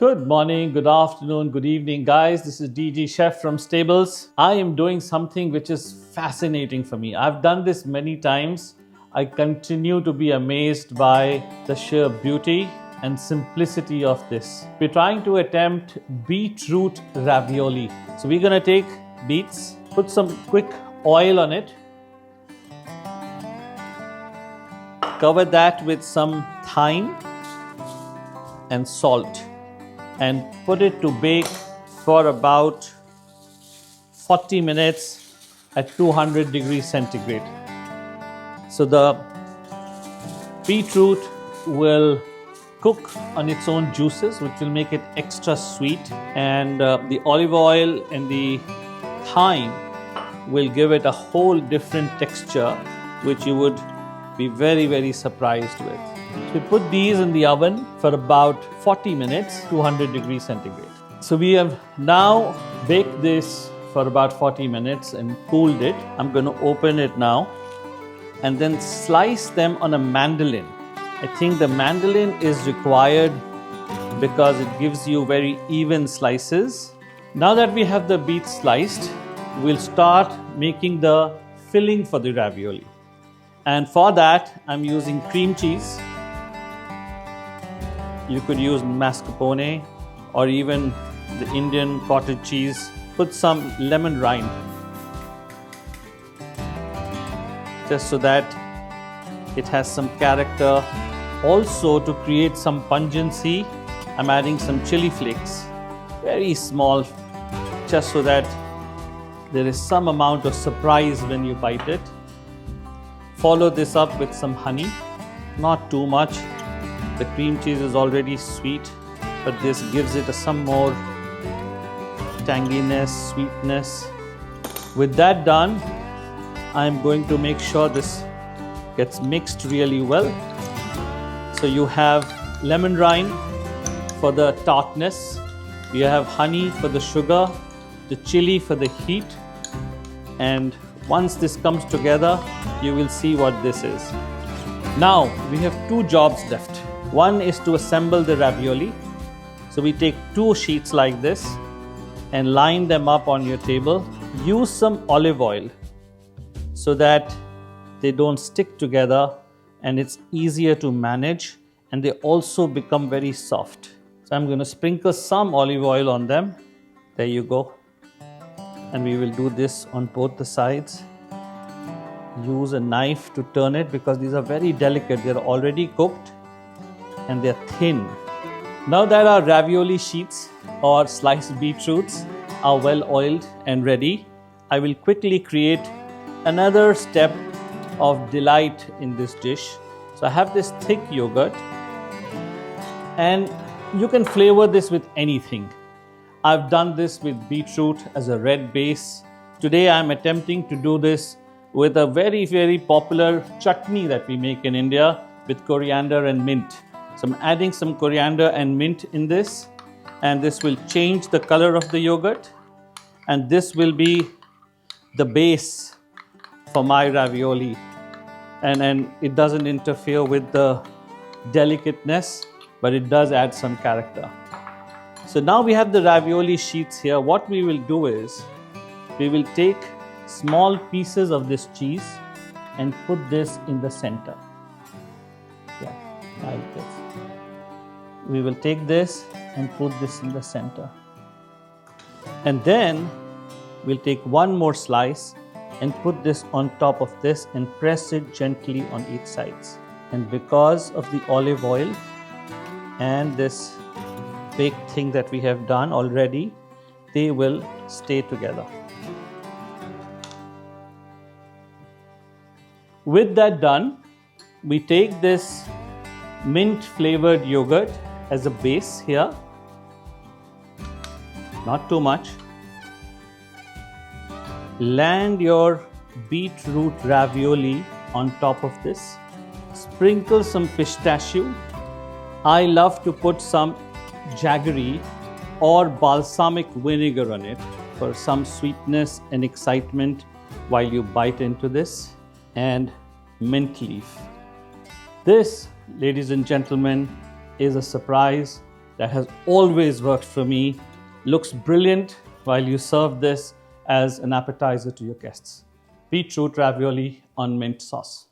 Good morning, good afternoon, good evening, guys. This is DG Chef from Stables. I am doing something which is fascinating for me. I've done this many times. I continue to be amazed by the sheer beauty and simplicity of this. We're trying to attempt beetroot ravioli. So we're gonna take beets, put some quick oil on it, cover that with some thyme and salt, and put it to bake for about 40 minutes at 200 degrees centigrade. So the beetroot will cook on its own juices, which will make it extra sweet, and the olive oil and the thyme will give it a whole different texture, which you would be very, very surprised with. So we put these in the oven for about 40 minutes, 200 degrees centigrade. So we have now baked this for about 40 minutes and cooled it. I'm going to open it now and then slice them on a mandolin. I think the mandolin is required because it gives you very even slices. Now that we have the beets sliced, we'll start making the filling for the ravioli. And for that, I'm using cream cheese. You could use mascarpone or even the Indian cottage cheese. Put some lemon rind, just so that it has some character. Also, to create some pungency, I'm adding some chili flakes, very small, just so that there is some amount of surprise when you bite it. Follow this up with some honey, not too much. The cream cheese is already sweet, but this gives it some more tanginess, sweetness. With that done, I'm going to make sure this gets mixed really well. So you have lemon rind for the tartness, you have honey for the sugar, the chili for the heat, and once this comes together, you will see what this is. Now we have two jobs left. One is to assemble the ravioli. So we take two sheets like this and line them up on your table. Use some olive oil so that they don't stick together and it's easier to manage, and they also become very soft. So I'm going to sprinkle some olive oil on them. There you go. And we will do this on both the sides. Use a knife to turn it because these are very delicate. They're already cooked and they're thin. Now that our ravioli sheets or sliced beetroots are well oiled and ready, I will quickly create another step of delight in this dish. So I have this thick yogurt, and you can flavor this with anything. I've done this with beetroot as a red base. Today I'm attempting to do this with a very, very popular chutney that we make in India with coriander and mint. So I'm adding some coriander and mint in this, and this will change the color of the yogurt, and this will be the base for my ravioli, and it doesn't interfere with the delicateness, but it does add some character. So now we have the ravioli sheets here. What we will do is we will take small pieces of this cheese and put this in the center. Yeah, like this. We will take this and put this in the center. And then we'll take one more slice and put this on top of this and press it gently on each sides. And because of the olive oil and this baked thing that we have done already, they will stay together. With that done, we take this mint flavored yogurt as a base here, not too much. Land your beetroot ravioli on top of this. Sprinkle some pistachio. I love to put some jaggery or balsamic vinegar on it for some sweetness and excitement while you bite into this, and mint leaf. This, ladies and gentlemen, is a surprise that has always worked for me. Looks brilliant while you serve this as an appetizer to your guests. Beetroot ravioli on mint sauce.